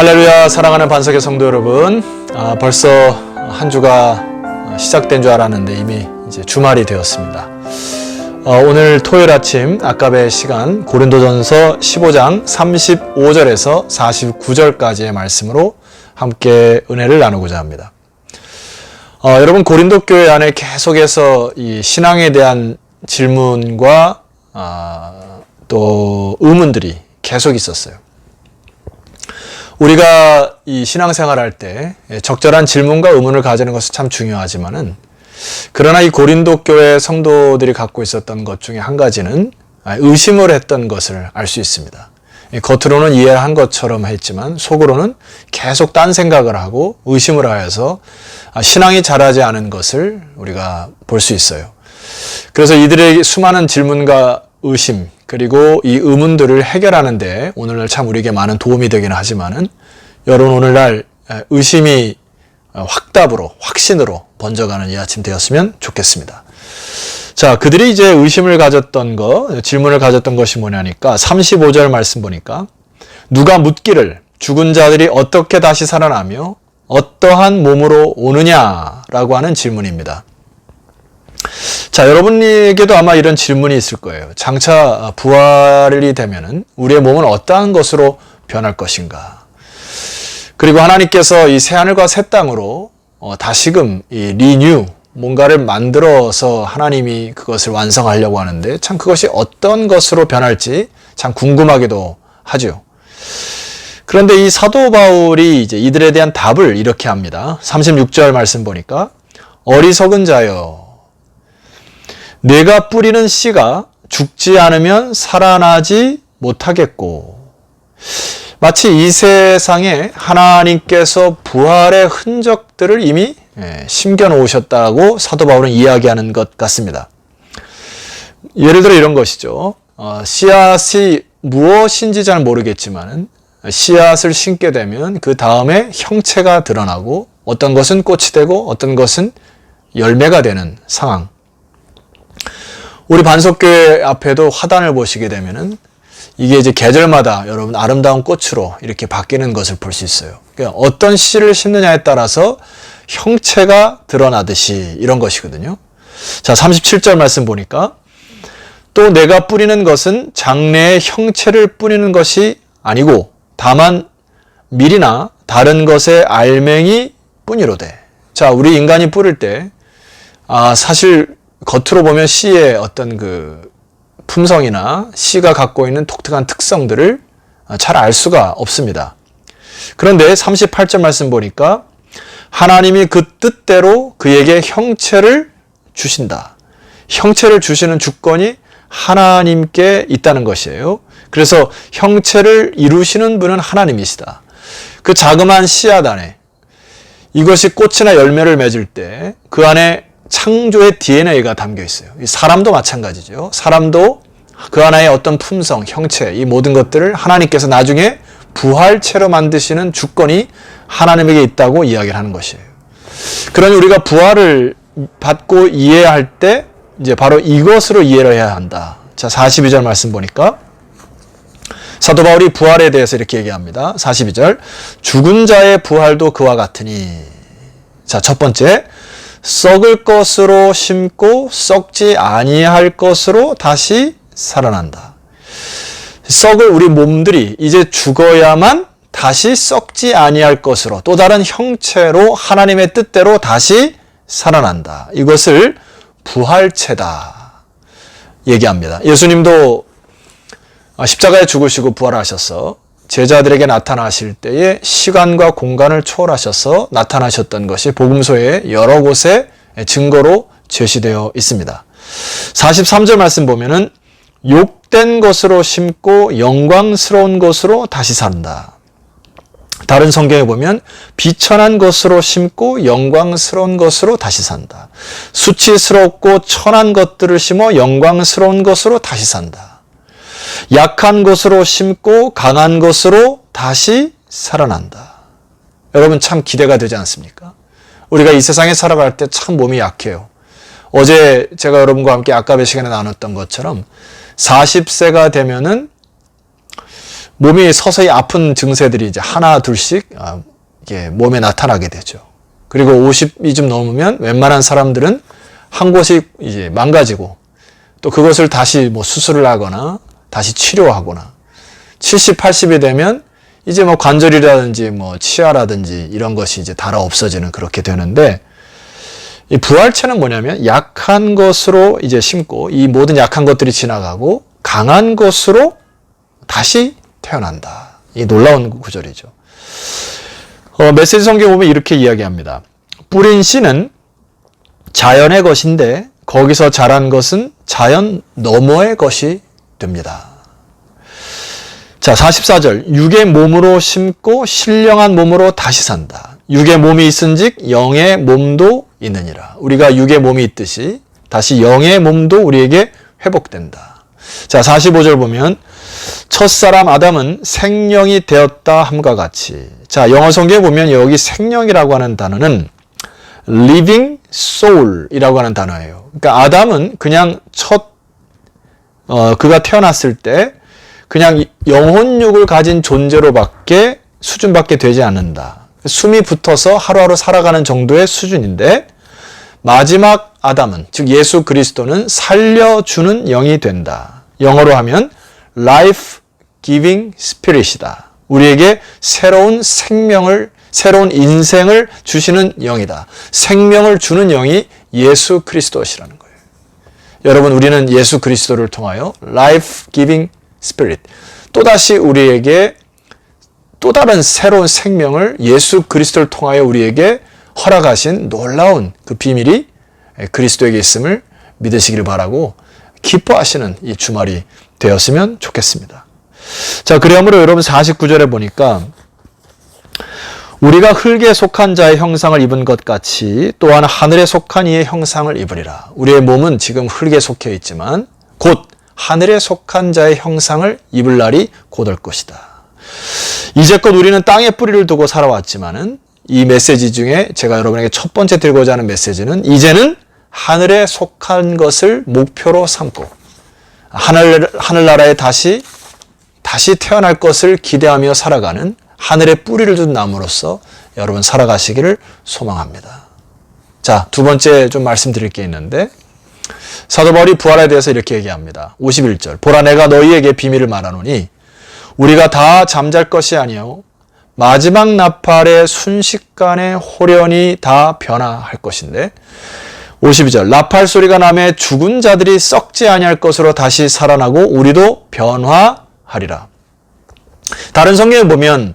할렐루야. 사랑하는 반석의 성도 여러분, 벌써 한 주가 시작된 줄 알았는데 이미 이제 주말이 되었습니다. 오늘 토요일 아침 아까의 시간 고린도전서 15장 35절에서 49절까지의 말씀으로 함께 은혜를 나누고자 합니다. 여러분, 고린도 교회 안에 계속해서 이 신앙에 대한 질문과 또 의문들이 계속 있었어요. 우리가 이 신앙생활 할 때 적절한 질문과 의문을 가지는 것은 참 중요하지만은, 그러나 이 고린도 교회 성도들이 갖고 있었던 것 중에 한 가지는 의심을 했던 것을 알 수 있습니다. 겉으로는 이해를 한 것처럼 했지만 속으로는 계속 딴 생각을 하고 의심을 하여서 신앙이 자라지 않은 것을 우리가 볼 수 있어요. 그래서 이들의 수많은 질문과 의심, 그리고 이 의문들을 해결하는 데 오늘날 참 우리에게 많은 도움이 되기는 하지만은, 여러분 오늘날 의심이 확답으로, 확신으로 번져가는 이 아침 되었으면 좋겠습니다. 자, 그들이 이제 의심을 가졌던 질문을 가졌던 것이 뭐냐니까 35절 말씀 보니까, 누가 묻기를 죽은 자들이 어떻게 다시 살아나며 어떠한 몸으로 오느냐라고 하는 질문입니다. 자, 여러분에게도 아마 이런 질문이 있을 거예요. 장차 부활이 되면은 우리의 몸은 어떠한 것으로 변할 것인가? 그리고 하나님께서 이 새하늘과 새 땅으로 다시금 이 리뉴, 뭔가를 만들어서 하나님이 그것을 완성하려고 하는데, 참 그것이 어떤 것으로 변할지 참 궁금하기도 하죠. 그런데 이 사도 바울이 이제 이들에 대한 답을 이렇게 합니다. 36절 말씀 보니까, 어리석은 자여, 내가 뿌리는 씨가 죽지 않으면 살아나지 못하겠고, 마치 이 세상에 하나님께서 부활의 흔적들을 이미 심겨 놓으셨다고 사도 바울은 이야기하는 것 같습니다. 예를 들어 이런 것이죠. 씨앗이 무엇인지 잘 모르겠지만 씨앗을 심게 되면 그 다음에 형체가 드러나고, 어떤 것은 꽃이 되고 어떤 것은 열매가 되는 상황. 우리 반석교회 앞에도 화단을 보시게 되면은 이게 이제 계절마다 여러분 아름다운 꽃으로 이렇게 바뀌는 것을 볼 수 있어요. 그러니까 어떤 씨를 심느냐에 따라서 형체가 드러나듯이 이런 것이거든요. 자, 37절 말씀 보니까, 또 내가 뿌리는 것은 장래의 형체를 뿌리는 것이 아니고 다만 밀이나 다른 것의 알맹이 뿐이로되. 자, 우리 인간이 뿌릴 때 사실 겉으로 보면 씨의 어떤 그 품성이나 씨가 갖고 있는 독특한 특성들을 잘 알 수가 없습니다. 그런데 38절 말씀 보니까, 하나님이 그 뜻대로 그에게 형체를 주신다. 형체를 주시는 주권이 하나님께 있다는 것이에요. 그래서 형체를 이루시는 분은 하나님이시다. 그 자그마한 씨앗 안에, 이것이 꽃이나 열매를 맺을 때 그 안에 창조의 DNA가 담겨 있어요. 사람도 마찬가지죠. 사람도 그 하나의 어떤 품성, 형체, 이 모든 것들을 하나님께서 나중에 부활체로 만드시는 주권이 하나님에게 있다고 이야기를 하는 것이에요. 그러니 우리가 부활을 받고 이해할 때 이제 바로 이것으로 이해를 해야 한다. 자, 42절 말씀 보니까 사도 바울이 부활에 대해서 이렇게 얘기합니다. 42절, 죽은 자의 부활도 그와 같으니. 자, 첫 번째, 썩을 것으로 심고 썩지 아니할 것으로 다시 살아난다. 썩을 우리 몸들이 이제 죽어야만 다시 썩지 아니할 것으로, 또 다른 형체로 하나님의 뜻대로 다시 살아난다. 이것을 부활체다 얘기합니다. 예수님도 십자가에 죽으시고 부활하셔서 제자들에게 나타나실 때에 시간과 공간을 초월하셔서 나타나셨던 것이 복음서의 여러 곳에 증거로 제시되어 있습니다. 43절 말씀 보면은, 욕된 것으로 심고 영광스러운 것으로 다시 산다. 다른 성경에 보면 비천한 것으로 심고 영광스러운 것으로 다시 산다. 수치스럽고 천한 것들을 심어 영광스러운 것으로 다시 산다. 약한 것으로 심고 강한 것으로 다시 살아난다. 여러분, 참 기대가 되지 않습니까? 우리가 이 세상에 살아갈 때 참 몸이 약해요. 어제 제가 여러분과 함께 아까의 시간에 나눴던 것처럼 40세가 되면은 몸이 서서히 아픈 증세들이 이제 하나 둘씩 이게 몸에 나타나게 되죠. 그리고 50이 좀 넘으면 웬만한 사람들은 한 곳이 이제 망가지고 또 그것을 다시 뭐 수술을 하거나 다시 치료하거나 70, 80이 되면 이제 뭐 관절이라든지 뭐 치아라든지 이런 것이 이제 달아 없어지는 그렇게 되는데 이 부활체는 뭐냐면 약한 것으로 이제 심고 이 모든 약한 것들이 지나가고 강한 것으로 다시 태어난다. 이 놀라운 구절이죠. 메시지 성경 보면 이렇게 이야기합니다. 뿌린 씨는 자연의 것인데 거기서 자란 것은 자연 너머의 것이 됩니다. 자, 44절. 육의 몸으로 심고 신령한 몸으로 다시 산다. 육의 몸이 있은즉 영의 몸도 있느니라. 우리가 육의 몸이 있듯이 다시 영의 몸도 우리에게 회복된다. 자, 45절 보면 첫사람 아담은 생명이 되었다 함과 같이. 자, 영어 성경에 보면 여기 생명이라고 하는 단어는 living soul이라고 하는 단어예요. 그러니까 아담은 그냥 그가 태어났을 때 그냥 영혼육을 가진 존재로밖에 수준밖에 되지 않는다. 숨이 붙어서 하루하루 살아가는 정도의 수준인데 마지막 아담은 즉 예수 그리스도는 살려주는 영이 된다. 영어로 하면 life giving spirit이다. 우리에게 새로운 생명을 새로운 인생을 주시는 영이다. 생명을 주는 영이 예수 그리스도시라는 거예요. 여러분 우리는 예수 그리스도를 통하여 life giving spirit 또다시 우리에게 또 다른 새로운 생명을 예수 그리스도를 통하여 우리에게 허락하신 놀라운 그 비밀이 그리스도에게 있음을 믿으시기를 바라고 기뻐하시는 이 주말이 되었으면 좋겠습니다. 자, 그러므로 여러분 49절에 보니까 우리가 흙에 속한 자의 형상을 입은 것 같이 또한 하늘에 속한 이의 형상을 입으리라. 우리의 몸은 지금 흙에 속해 있지만 곧 하늘에 속한 자의 형상을 입을 날이 곧 올 것이다. 이제껏 우리는 땅에 뿌리를 두고 살아왔지만은 이 메시지 중에 제가 여러분에게 첫 번째 드리고자 하는 메시지는 이제는 하늘에 속한 것을 목표로 삼고 하늘나라에 다시 태어날 것을 기대하며 살아가는 하늘에 뿌리를 둔 나무로서 여러분 살아가시기를 소망합니다. 자, 두 번째 좀 말씀드릴 게 있는데 사도 바울이 부활에 대해서 이렇게 얘기합니다. 51절. 보라 내가 너희에게 비밀을 말하노니 우리가 다 잠잘 것이 아니요 마지막 나팔의 순식간에 호련히 다 변화할 것인데 52절. 나팔 소리가 나매 죽은 자들이 썩지 아니할 것으로 다시 살아나고 우리도 변화하리라. 다른 성경에 보면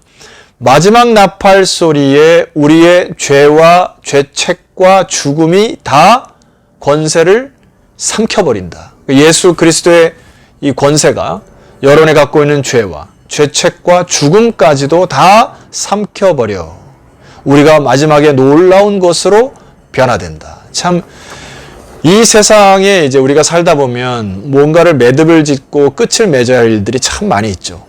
마지막 나팔 소리에 우리의 죄와 죄책과 죽음이 다 권세를 삼켜버린다. 예수 그리스도의 이 권세가 여러분이 갖고 있는 죄와 죄책과 죽음까지도 다 삼켜버려 우리가 마지막에 놀라운 것으로 변화된다. 참 이 세상에 이제 우리가 살다 보면 뭔가를 매듭을 짓고 끝을 맺어야 할 일들이 참 많이 있죠.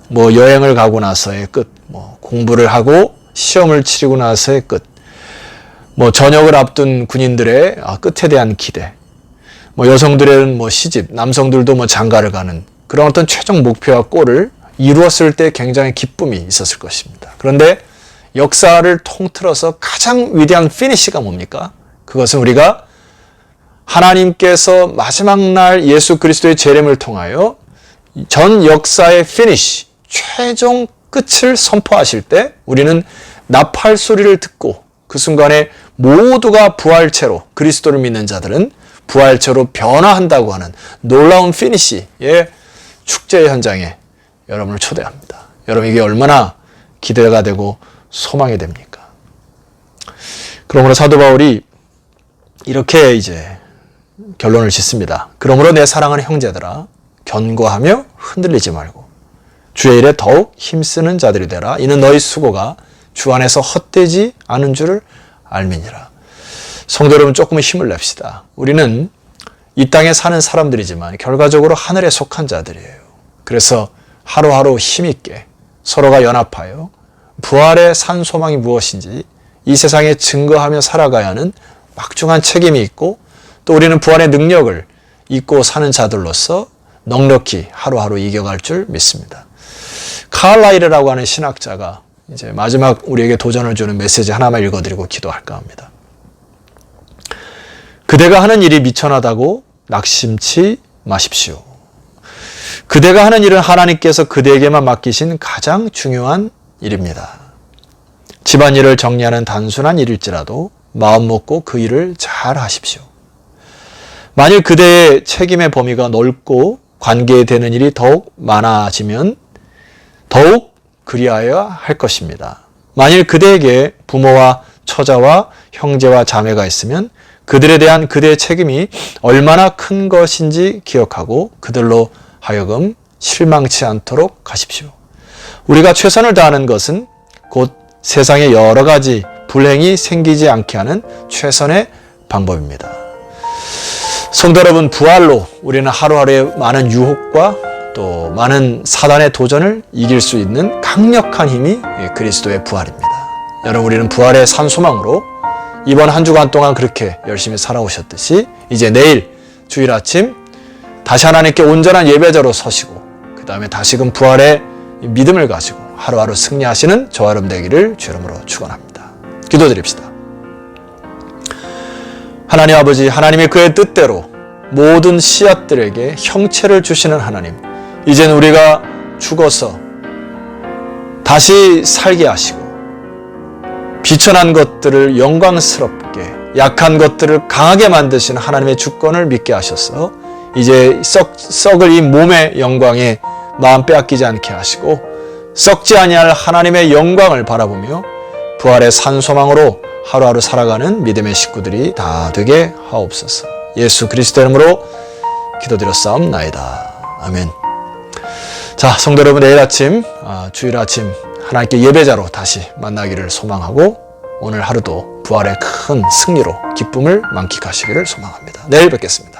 뭐 여행을 가고 나서의 끝, 뭐 공부를 하고 시험을 치르고 나서의 끝, 뭐 전역을 앞둔 군인들의 끝에 대한 기대, 뭐 여성들은 뭐 시집, 남성들도 뭐 장가를 가는 그런 어떤 최종 목표와 꼴을 이루었을 때 굉장히 기쁨이 있었을 것입니다. 그런데 역사를 통틀어서 가장 위대한 피니시가 뭡니까? 그것은 우리가 하나님께서 마지막 날 예수 그리스도의 재림을 통하여 전 역사의 피니시, 최종 끝을 선포하실 때 우리는 나팔 소리를 듣고 그 순간에 모두가 부활체로 그리스도를 믿는 자들은 부활체로 변화한다고 하는 놀라운 피니시의 축제 현장에 여러분을 초대합니다. 여러분 이게 얼마나 기대가 되고 소망이 됩니까? 그러므로 사도 바울이 이렇게 이제 결론을 짓습니다. 그러므로 내 사랑하는 형제들아 견고하며 흔들리지 말고 주의 일에 더욱 힘쓰는 자들이 되라. 이는 너희 수고가 주 안에서 헛되지 않은 줄을 알미니라. 성도 여러분 조금은 힘을 냅시다. 우리는 이 땅에 사는 사람들이지만 결과적으로 하늘에 속한 자들이에요. 그래서 하루하루 힘있게 서로가 연합하여 부활의 산 소망이 무엇인지 이 세상에 증거하며 살아가야 하는 막중한 책임이 있고 또 우리는 부활의 능력을 잊고 사는 자들로서 넉넉히 하루하루 이겨갈 줄 믿습니다. 칼라일이라고 하는 신학자가 이제 마지막 우리에게 도전을 주는 메시지 하나만 읽어드리고 기도할까 합니다. 그대가 하는 일이 미천하다고 낙심치 마십시오. 그대가 하는 일은 하나님께서 그대에게만 맡기신 가장 중요한 일입니다. 집안일을 정리하는 단순한 일일지라도 마음 먹고 그 일을 잘 하십시오. 만일 그대의 책임의 범위가 넓고 관계에 되는 일이 더욱 많아지면 더욱 그리하여야 할 것입니다. 만일 그대에게 부모와 처자와 형제와 자매가 있으면 그들에 대한 그대의 책임이 얼마나 큰 것인지 기억하고 그들로 하여금 실망치 않도록 하십시오. 우리가 최선을 다하는 것은 곧 세상에 여러 가지 불행이 생기지 않게 하는 최선의 방법입니다. 성도 여러분, 부활로 우리는 하루하루의 많은 유혹과 또 많은 사단의 도전을 이길 수 있는 강력한 힘이 그리스도의 부활입니다. 여러분, 우리는 부활의 산소망으로 이번 한 주간 동안 그렇게 열심히 살아오셨듯이 이제 내일 주일 아침 다시 하나님께 온전한 예배자로 서시고 그 다음에 다시금 부활의 믿음을 가지고 하루하루 승리하시는 저와 여러분 되기를 주 이름으로 축원합니다. 기도드립시다. 하나님 아버지, 하나님의 그의 뜻대로 모든 씨앗들에게 형체를 주시는 하나님, 이제는 우리가 죽어서 다시 살게 하시고 비천한 것들을 영광스럽게, 약한 것들을 강하게 만드시는 하나님의 주권을 믿게 하셔서 이제 썩을 이 몸의 영광에 마음 빼앗기지 않게 하시고 썩지 아니할 하나님의 영광을 바라보며 부활의 산소망으로 하루하루 살아가는 믿음의 식구들이 다 되게 하옵소서. 예수 그리스도 이름으로 기도드렸사옵나이다. 아멘. 자, 성도 여러분, 내일 아침, 주일 아침 하나님께 예배자로 다시 만나기를 소망하고 오늘 하루도 부활의 큰 승리로 기쁨을 만끽하시기를 소망합니다. 내일 뵙겠습니다.